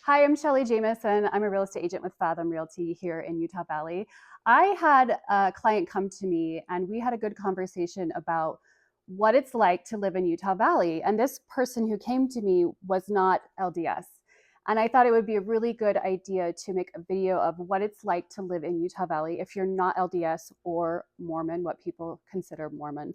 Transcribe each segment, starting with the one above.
Hi, I'm Shelly Jamison. I'm a real estate agent with Fathom Realty here in Utah Valley. I had a client come to me and we had a good conversation about what it's like to live in Utah Valley. And this person who came to me was not LDS. And I thought it would be a really good idea to make a video of what it's like to live in Utah Valley if you're not LDS or Mormon, what people consider Mormon.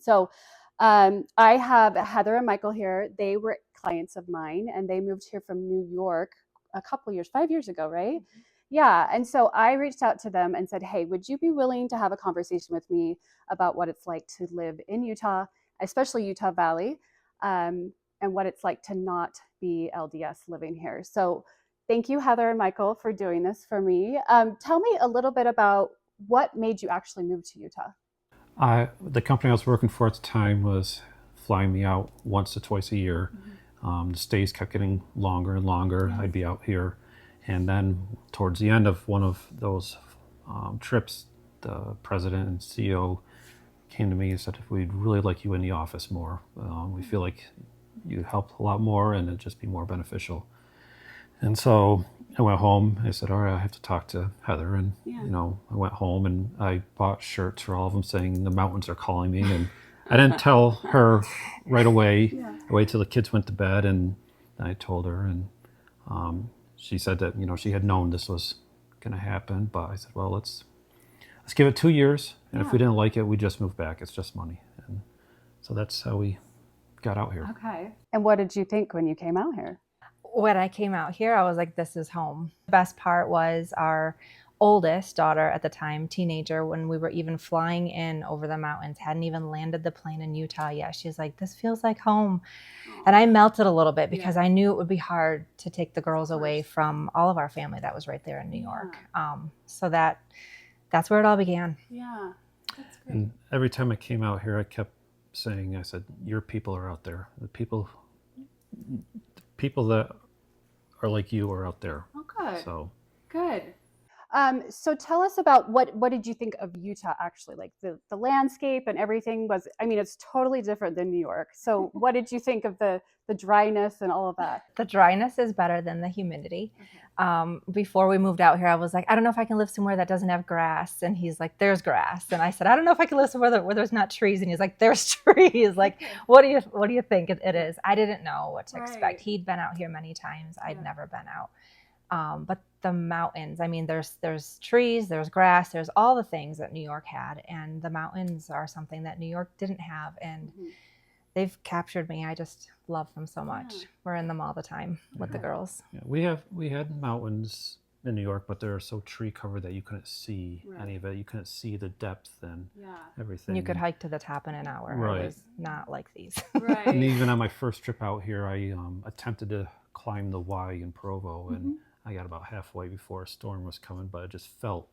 I have Heather and Michael here. They were clients of mine and they moved here from New York a couple years, 5 years ago, right? Mm-hmm. Yeah. And so I reached out to them and said, hey, would you be willing to have a conversation with me about what it's like to live in Utah, especially Utah Valley, and what it's like to not be LDS living here? So thank you, Heather and Michael, for doing this for me. Tell me a little bit about what made you actually move to Utah. The company I was working for at the time was flying me out once to twice a year. Mm-hmm. The stays kept getting longer and longer. Yes. I'd be out here. And then towards the end of one of those trips, the president and CEO came to me and said, we'd really like you in the office more. We feel like you help a lot more and it'd just be more beneficial. And so I went home. I said, all right, I have to talk to Heather. And, I went home and I bought shirts for all of them saying the mountains are calling me. And I didn't tell her right away. Yeah. I waited till the kids went to bed and I told her. And she said that, she had known this was going to happen. But I said, well, let's give it 2 years. And if we didn't like it, we just move back. It's just money. And so that's how we got out here. Okay. And what did you think when you came out here? When I came out here, I was like, this is home. The best part was our oldest daughter at the time, teenager, when we were even flying in over the mountains, hadn't even landed the plane in Utah yet. She's like, this feels like home. And I melted a little bit because I knew it would be hard to take the girls away from all of our family that was right there in New York. So that's where it all began. Yeah, that's great. And every time I came out here, I kept saying, I said, your people are out there. The people that are like you are out there. Oh, good. So good. So tell us about what did you think of Utah actually? Like the landscape and everything was, it's totally different than New York. So what did you think of the dryness and all of that? The dryness is better than the humidity. Okay. Before we moved out here, I was like, I don't know if I can live somewhere that doesn't have grass. And he's like, there's grass. And I said, I don't know if I can live somewhere where there's not trees. And he's like, there's trees. Like, what do you think it is? I didn't know what to expect. He'd been out here many times. I'd never been out. But the mountains, there's trees, there's grass, there's all the things that New York had. And the mountains are something that New York didn't have. And they've captured me. I just love them so much. Yeah. We're in them all the time with the girls. Yeah, we had mountains in New York, but they're so tree covered that you couldn't see any of it. You couldn't see the depth and everything. You could hike to the top in an hour. Right. It was not like these. Right. And even on my first trip out here, I attempted to climb the Y in Provo, and I got about halfway before a storm was coming, but it just felt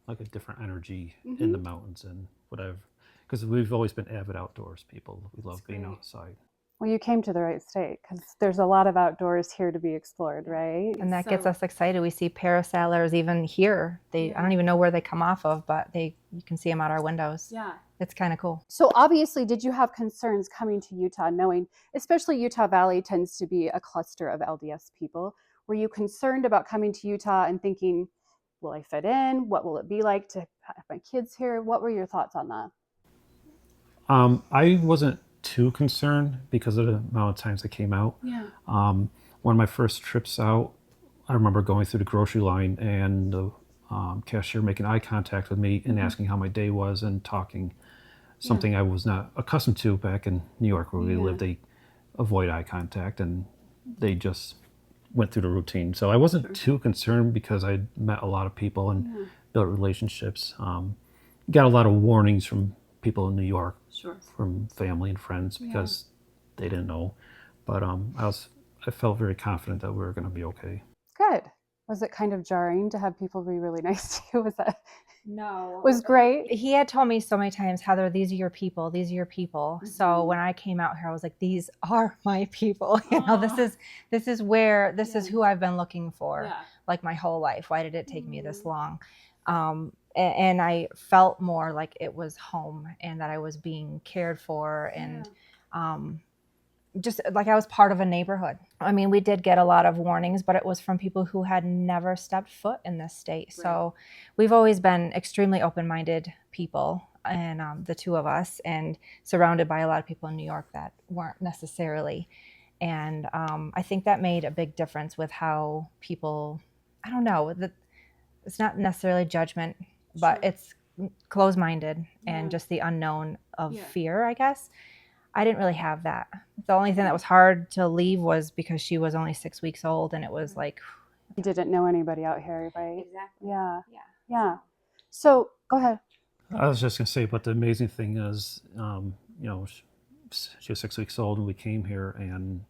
like a different energy in the mountains and whatever. Because we've always been avid outdoors people. We love being outside. Well, you came to the right state because there's a lot of outdoors here to be explored, right? And that gets us excited. We see parasailers even here. I don't even know where they come off of, but you can see them out our windows. Yeah. It's kind of cool. So obviously, did you have concerns coming to Utah, knowing, especially Utah Valley tends to be a cluster of LDS people? Were you concerned about coming to Utah and thinking, will I fit in? What will it be like to have my kids here? What were your thoughts on that? I wasn't too concerned because of the amount of times I came out. Yeah. One of my first trips out, I remember going through the grocery line and the cashier making eye contact with me and asking how my day was and talking, something I was not accustomed to back in New York where we lived. They avoid eye contact and they just went through the routine. So I wasn't too concerned because I met a lot of people and built relationships. Got a lot of warnings from people in New York, from family and friends because they didn't know. But I felt very confident that we were going to be okay. Good. Was it kind of jarring to have people be really nice to you? Was that? No. Was great. He had told me so many times, Heather, these are your people. These are your people. So when I came out here, I was like, these are my people. This is who I've been looking for like my whole life. Why did it take me this long? And I felt more like it was home and that I was being cared for and just like I was part of a neighborhood. I mean, we did get a lot of warnings, but it was from people who had never stepped foot in this state. Right. So we've always been extremely open-minded people, and the two of us, and surrounded by a lot of people in New York that weren't necessarily. And I think that made a big difference with how people, I don't know, it's not necessarily judgment, but it's closed-minded and just the unknown of fear, I guess. I didn't really have that. The only thing that was hard to leave was because she was only 6 weeks old, and it was like, you didn't know anybody out here, right? Exactly. Yeah. So go ahead. I was just going to say, but the amazing thing is, she was 6 weeks old when we came here, and,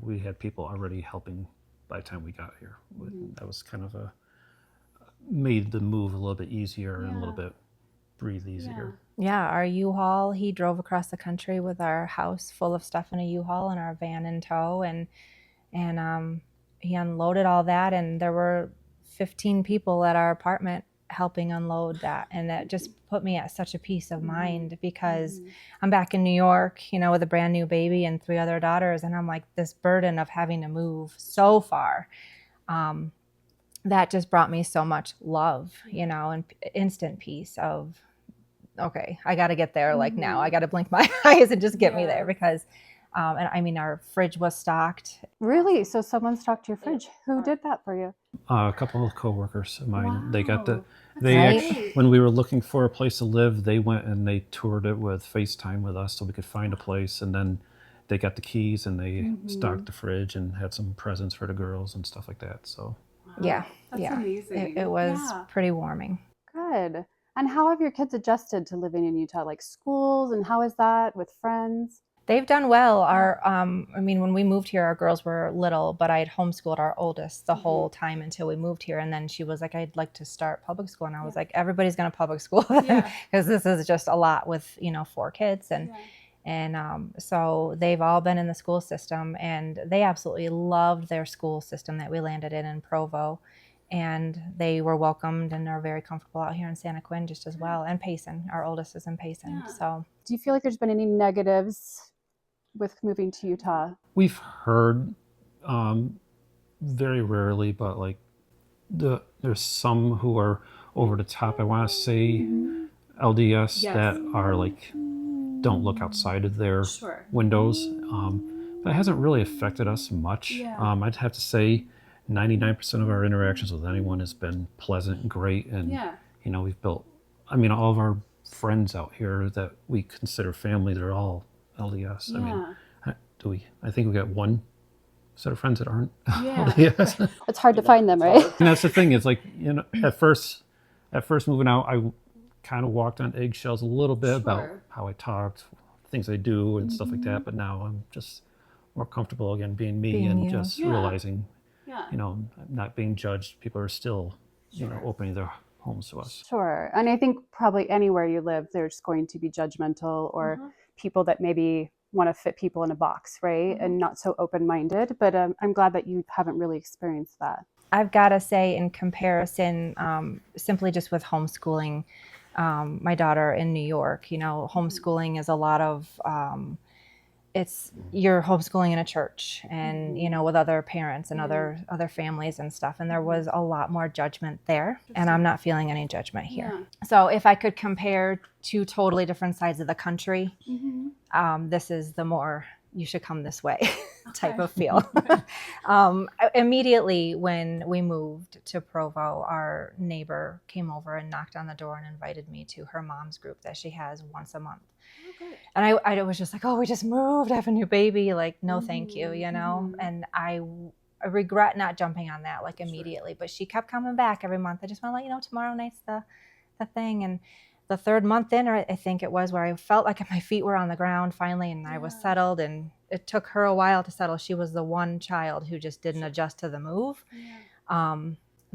we had people already helping by the time we got here. That was kind of made the move a little bit easier and a little bit breathe easier. Yeah, our U-Haul, he drove across the country with our house full of stuff in a U-Haul and our van in tow, and he unloaded all that, and there were 15 people at our apartment helping unload that, and that just put me at such a peace of mind, because I'm back in New York, with a brand new baby and 3 other daughters, and I'm like, this burden of having to move so far, that just brought me so much love, and instant peace of, okay, I got to get there like now. I got to blink my eyes and just get me there, because and I mean, our fridge was stocked. Really? So someone stocked your fridge. Who did that for you? A couple of coworkers of mine. Wow. They got Right. when we were looking for a place to live, they went and they toured it with FaceTime with us so we could find a place, and then they got the keys and they stocked the fridge and had some presents for the girls and stuff like that. So Yeah. That's amazing. It was pretty warming. Good. And how have your kids adjusted to living in Utah, like schools, and how is that with friends? They've done well. When we moved here, our girls were little, but I had homeschooled our oldest the whole time until we moved here. And then she was like, I'd like to start public school. And I was like, everybody's going to public school, because this is just a lot with, 4 kids. And so they've all been in the school system, and they absolutely loved their school system that we landed in Provo. And they were welcomed and are very comfortable out here in Santa Quinn just as well. And Payson, our oldest is in Payson. So do you feel like there's been any negatives with moving to Utah? we've heard, very rarely, but like there's some who are over the top. I want to say LDS that are like, don't look outside of their windows. But it hasn't really affected us much. I'd have to say 99% of our interactions with anyone has been pleasant and great. And, we've built, all of our friends out here that we consider family, they're all LDS. I think we got one set of friends that aren't LDS. It's hard to find them, right? And that's the thing, is like, at first moving out, I kind of walked on eggshells a little bit about how I talked, things I do and stuff like that. But now I'm just more comfortable again being me and just realizing, I'm not being judged. People are still, opening their homes to us. Sure. And I think probably anywhere you live, there's going to be judgmental or people that maybe want to fit people in a box, right? And not so open-minded. But I'm glad that you haven't really experienced that. I've got to say, in comparison, simply just with homeschooling, my daughter in New York, homeschooling is a lot of, you're homeschooling in a church and, with other parents and other families and stuff. And there was a lot more judgment there, and I'm not feeling any judgment here. So if I could compare 2 totally different sides of the country, this is the more you should come this way type of feel. Immediately when we moved to Provo, our neighbor came over and knocked on the door and invited me to her mom's group that she has once a month. And I was just like, oh, we just moved, I have a new baby. Like, no, thank you, And I regret not jumping on that like immediately, but she kept coming back every month. I just want to let you know, tomorrow night's the thing. And the 3rd month in, or I think it was, where I felt like my feet were on the ground finally, and I was settled, and it took her a while to settle. She was the one child who just didn't adjust to the move.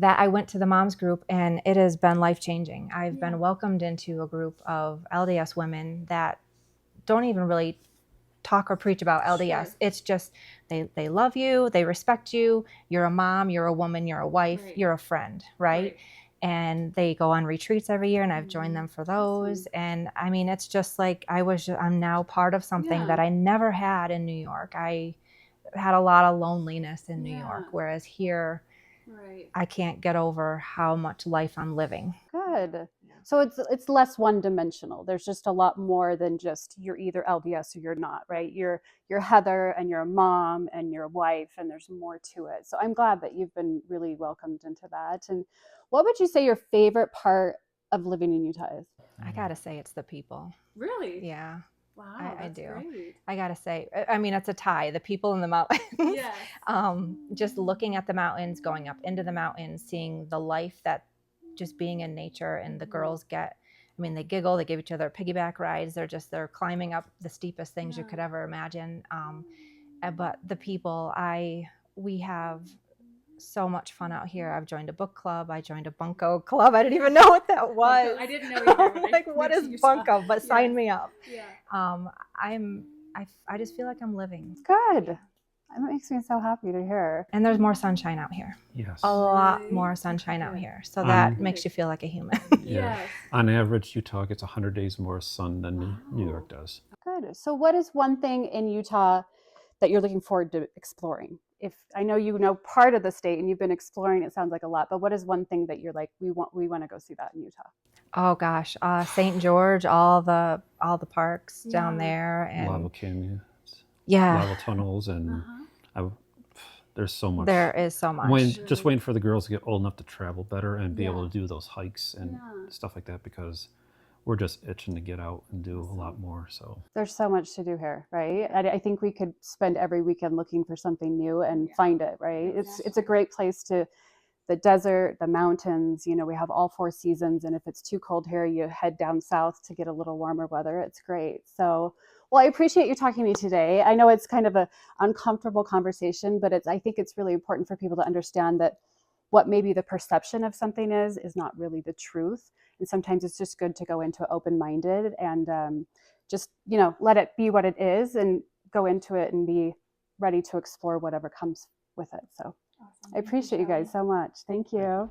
That I went to the mom's group, and it has been life-changing. I've been welcomed into a group of LDS women that don't even really talk or preach about LDS. It's just they love you, they respect you, you're a mom, you're a woman, you're a wife, you're a friend, right? and they go on retreats every year, and I've joined them for those. And I mean, it's just like I'm now part of something that I never had in New York. I had a lot of loneliness in New York, whereas here I can't get over how much life I'm living. Good. So it's less one-dimensional. There's just a lot more than just you're either LDS or you're not, right? You're Heather, and you're a mom, and you're a wife, and there's more to it. So I'm glad that you've been really welcomed into that. And what would you say your favorite part of living in Utah is? I gotta say it's the people. Really? Yeah. Wow, I that's do. great. I gotta say, I mean, it's a tie. The people in the mountains. Yes. Just looking at the mountains, going up into the mountains, seeing the life that just being in nature, and the girls get. I mean, they giggle. They give each other piggyback rides. They're climbing up the steepest things you could ever imagine. But the people, we have so much fun out here. I've joined a book club. I joined a bunco club. I didn't even know what that was. I didn't know either. Like, what is bunco? But sign me up. Yeah. I just feel like I'm living. Good. That makes me so happy to hear. And there's more sunshine out here. Yes. A lot more sunshine out here. So that makes you feel like a human. Yeah. On average, Utah gets 100 days more sun than New York does. Good. So what is one thing in Utah that you're looking forward to exploring? If I know you know part of the state and you've been exploring, it sounds like a lot, but what is one thing that you're like, we want to go see that in Utah? Oh gosh, St. George, all the parks down there, and Lava canyons, yeah, lava tunnels, and there's so much. There is so much. Just waiting for the girls to get old enough to travel better and be able to do those hikes and stuff like that, because we're just itching to get out and do a lot more. So there's so much to do here, right? I think we could spend every weekend looking for something new and find it, right? It's a great place to. The desert, the mountains, we have all 4 seasons. And if it's too cold here, you head down south to get a little warmer weather. It's great. So, well, I appreciate you talking to me today. I know it's kind of an uncomfortable conversation, but I think it's really important for people to understand that what maybe the perception of something is not really the truth. And sometimes it's just good to go into it open-minded and just, let it be what it is and go into it and be ready to explore whatever comes with it. So. Awesome. I appreciate you guys so much. Thank you.